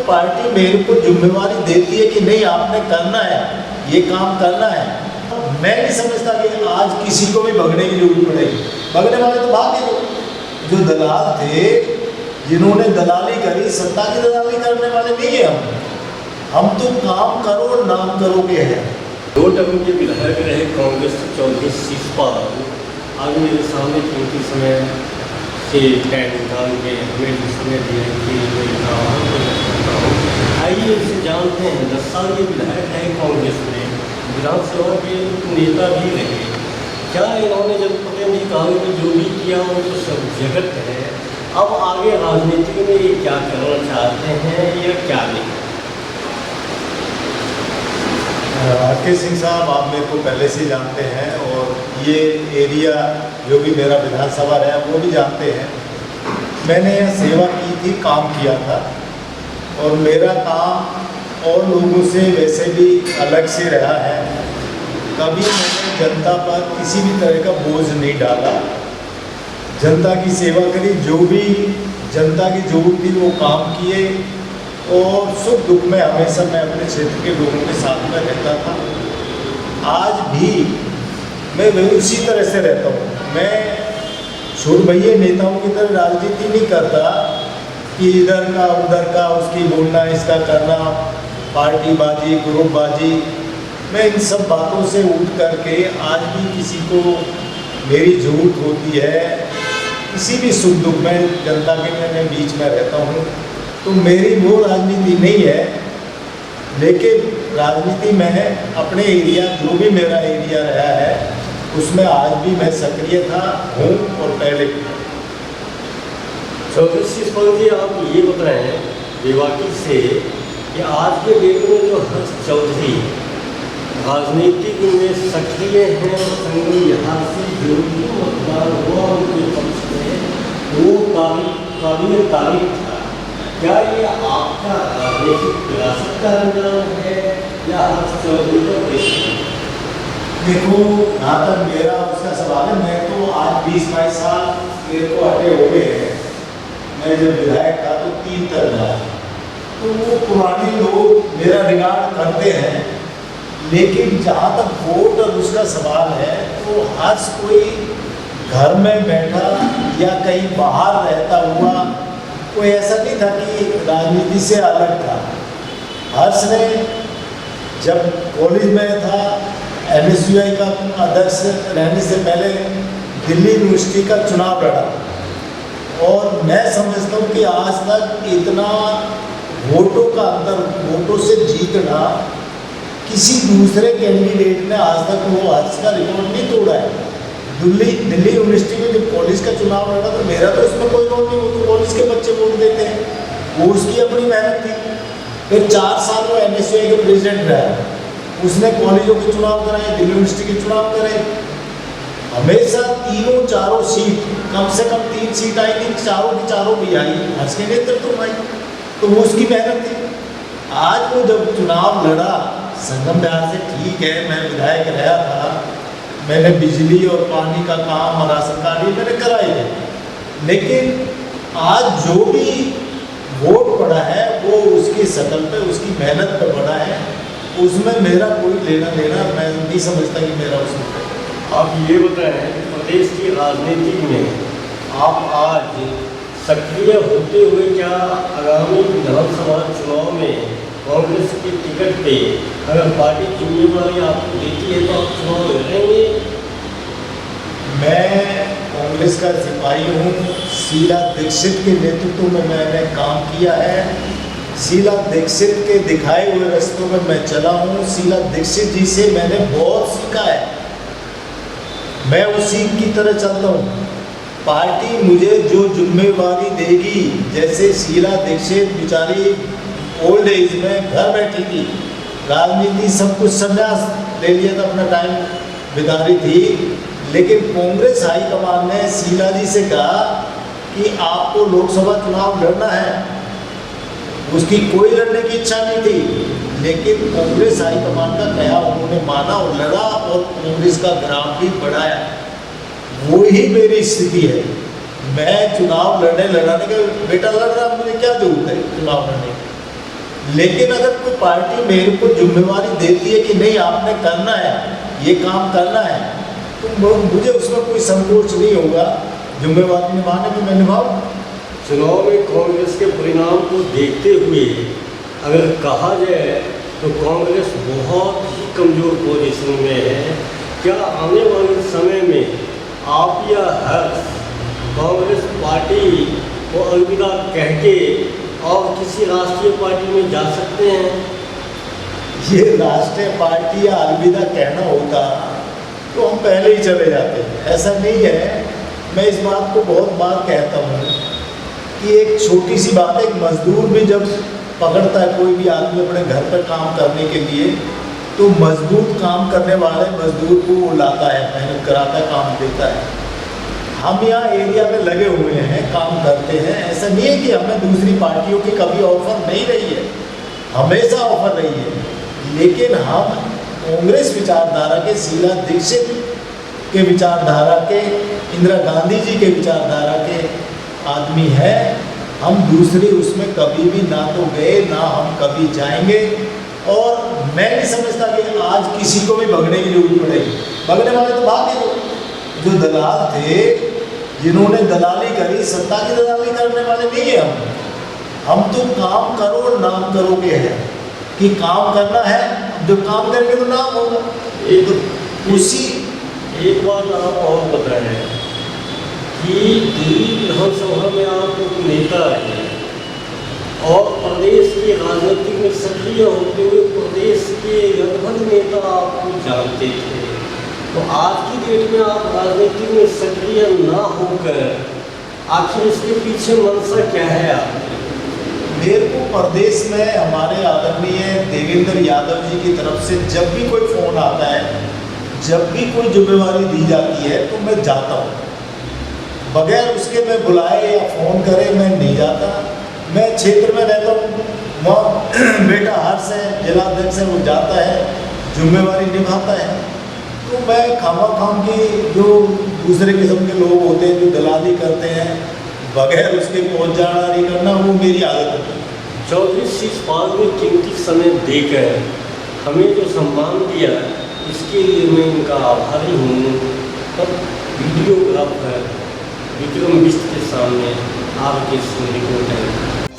Party मेरे को जिम्मेवारी देती है कि नहीं आपने करना है, ये काम करना है, मैं नहीं समझता कि आज किसी को भी भगने की जरूरत पड़ेगी। भगने वाले तो भाग गए, जो दलाल थे जिन्होंने दलाली करी, सत्ता की दलाली करने वाले नहीं है हम तो काम करो और नाम करो के हैं। 2 टर्म के विधायक रहे कांग्रेस चौधरी शिषपाल, आज मेरे सामने कीमती समय से टाइम निकाल के हमें जो समय दिया कि आइए इसे जानते हैं। 10 साल के विधायक है कांग्रेस में, विधानसभा के नेता भी रहे। क्या इन्होंने जब पता नहीं कहा कि जो भी किया वो तो सब जगत है, अब आगे राजनीति में ये क्या करना चाहते हैं या क्या नहीं? राकेश सिंह साहब, आप मेरे को पहले से जानते हैं और ये एरिया जो भी मेरा विधानसभा रहा वो भी जानते हैं। मैंने यहाँ सेवा की थी, काम किया था और मेरा काम और लोगों से वैसे भी अलग से रहा है। कभी मैंने जनता पर किसी भी तरह का बोझ नहीं डाला, जनता की सेवा करी, जो भी जनता की जरूरत थी वो काम किए और सुख दुख में हमेशा मैं अपने क्षेत्र के लोगों के साथ में रहता था। आज भी मैं उसी तरह से रहता हूँ। मैं शूरभैये नेताओं की तरह राजनीति नहीं करता कि इधर का उधर का उसकी बोलना, इसका करना, पार्टीबाजी, ग्रुपबाजी। मैं इन सब बातों से उठ करके आज भी किसी को मेरी जरूरत होती है, किसी भी सुख दुख में जनता के मैं बीच में रहता हूँ, तो मेरी वो राजनीति नहीं है। लेकिन राजनीति में अपने एरिया, जो भी मेरा एरिया रहा है, उसमें आज भी मैं सक्रिय था, हूँ और पहले भी। चौधरी शिषपाल जी, आप ये बताएं बेवाकी से कि आज के डेट में जो हर्ष चौधरी राजनीतिक में सक्रिय हैं और संग यहाँ से जो भी मतदान हुआ उनके पक्ष में वो काबिल तारीफ था। क्या ये आपका राजनीतिक विरासत का अंजाम है या हर्ष चौधरी का पेशा? देखो, जहाँ तक मेरा उसका सवाल है, मैं तो आज 20-22 साल मेरे को हटे हो गए हैं। मैं जब विधायक था तो 3 टर्म रहा, तो वो पुराने लोग मेरा रिगार्ड करते हैं। लेकिन जहाँ तक वोट और उसका सवाल है, तो हर्ष कोई घर में बैठा या कहीं बाहर रहता हुआ कोई ऐसा नहीं था कि राजनीति से अलग था। हर्ष ने जब कॉलेज में था, NSUI का अध्यक्ष रहने से पहले दिल्ली यूनिवर्सिटी का चुनाव लड़ा और मैं समझता हूँ कि आज तक इतना वोटों का अंतर, वोटों से जीतना किसी दूसरे कैंडिडेट ने आज तक वो हर्ष का रिकॉर्ड नहीं तोड़ा है। दिल्ली यूनिवर्सिटी में जब कॉलेज का चुनाव लड़ा तो मेरा तो इसमें कोई रोल नहीं, वो तो कॉलेज के बच्चे वोट देते हैं, वो उसकी अपनी मेहनत थी। फिर 4 साल वो NSUI के प्रेसिडेंट रहा, उसने कॉलेजों के चुनाव कराए, दिल्ली यूनिवर्सिटी के चुनाव कराए। हमेशा तीनों चारों सीट, कम से कम 3 सीट आई थी, चारों की चारों भी आई, हर्ष के नेतृत्व में आई, तो वो उसकी मेहनत थी। आज वो जब चुनाव लड़ा संगम बिहार से, ठीक है, मैं विधायक रहा था, मैंने बिजली और पानी का काम और राशन कार्ड मैंने कराए थे, लेकिन आज जो भी वोट पड़ा है वो उसकी शकल पे, उसकी मेहनत पे पड़ा है, उसमें मेरा कोई लेना देना मैं नहीं समझता कि मेरा उसमें। आप ये बताएं, प्रदेश की राजनीति में आप आज सक्रिय होते हुए क्या आगामी विधानसभा चुनाव में कांग्रेस के टिकट पे अगर पार्टी जिम्मेवारी आपको देती है तो आप चुनाव लड़ेंगे? मैं कांग्रेस का सिपाही हूँ। शीला दीक्षित के नेतृत्व में मैंने काम किया है, शीला दीक्षित के दिखाए हुए रास्तों में मैं चला हूँ, शीला दीक्षित जी से मैंने बहुत सीखा है, मैं उसी की तरह चलता हूँ। पार्टी मुझे जो जिम्मेवारी देगी, जैसे शीला दीक्षित बेचारी ओल्ड एज में घर बैठी थी, राजनीति सब कुछ संन्यास ले लिया था, अपना टाइम बिता रही थी, लेकिन कांग्रेस हाईकमान ने शीला जी से कहा कि आपको लोकसभा चुनाव लड़ना है। उसकी कोई लड़ने की इच्छा नहीं थी, लेकिन कांग्रेस हाईकमान का कहा उन्होंने माना और लड़ा और कांग्रेस का ग्राफ भी बढ़ाया। वो ही मेरी स्थिति है। मैं चुनाव लड़ाने का, बेटा लड़ रहा, मुझे क्या जरूरत है चुनाव लड़ने की? लेकिन अगर कोई पार्टी मेरे को जिम्मेवारी देती है कि नहीं आपने करना है, ये काम करना है, तो मुझे उसमें कोई संकोच नहीं होगा, जिम्मेवारी निभाने में मैं निभाऊँ। चुनाव में कांग्रेस के परिणाम को देखते हुए अगर कहा जाए तो कांग्रेस बहुत ही कमज़ोर पोजीशन में है। क्या आने वाले समय में आप या हर्ष कांग्रेस पार्टी को अलविदा कह के और किसी राष्ट्रीय पार्टी में जा सकते हैं? ये राष्ट्रीय पार्टी या अलविदा कहना होता तो हम पहले ही चले जाते। ऐसा नहीं है। मैं इस बात को बहुत बार कहता हूँ कि एक छोटी सी बात है, एक मजदूर भी जब पकड़ता है कोई भी आदमी अपने घर पर काम करने के लिए, तो मजबूत काम करने वाले मजदूर को लाता है, मेहनत कराता है, काम देता है। हम यहाँ एरिया में लगे हुए हैं, काम करते हैं। ऐसा नहीं है कि हमें दूसरी पार्टियों की कभी ऑफर नहीं रही है, हमेशा ऑफर रही है। लेकिन हम कांग्रेस विचारधारा के, शीला दीक्षित के विचारधारा के, इंदिरा गांधी जी के विचारधारा के आदमी है। हम दूसरी उसमें कभी भी ना तो गए, ना हम कभी जाएंगे। और मैं नहीं समझता कि आज किसी को भी भगने की जरूरत पड़ेगी। भगने वाले तो भागे जो दलाल थे, जिन्होंने दलाली करी, सत्ता की दलाली करने वाले नहीं है हम तो काम करो और नाम करो के हैं कि काम करना है। जब काम करेंगे तो नाम होगा। एक बात आप और बताएं कि दिल्ली विधानसभा में आप एक नेता हैं और प्रदेश की राजनीति में सक्रिय होते हुए प्रदेश के लगभग नेता आपको जानते थे, तो आज की डेट में आप राजनीति में सक्रिय ना होकर आखिर इसके पीछे मंशा क्या है आपकी? मेरे को प्रदेश में हमारे आदरणीय देवेंद्र यादव जी की तरफ से जब भी कोई फ़ोन आता है, जब भी कोई जिम्मेवारी दी जाती है तो मैं जाता हूँ। बगैर उसके मैं बुलाए या फ़ोन करे मैं नहीं जाता। मैं क्षेत्र में रहता हूँ, वहाँ बेटा हर्ष है, जिलाध्यक्ष है, वो जाता है, जिम्मेवारी निभाता है। तो मैं खाम की जो दूसरे किस्म के लोग होते हैं जो दलाली करते हैं, बगैर उसके पहुँच जाना नहीं करना, वो मेरी आदत है। चौधरी शिषपाल ने कीमती समय देकर हमें जो सम्मान दिया, इसके लिए मैं इनका आभारी हूँ। तब वीडियोग्राफर विक्रम बिष्ट के सामने आपके रिपोर्ट है।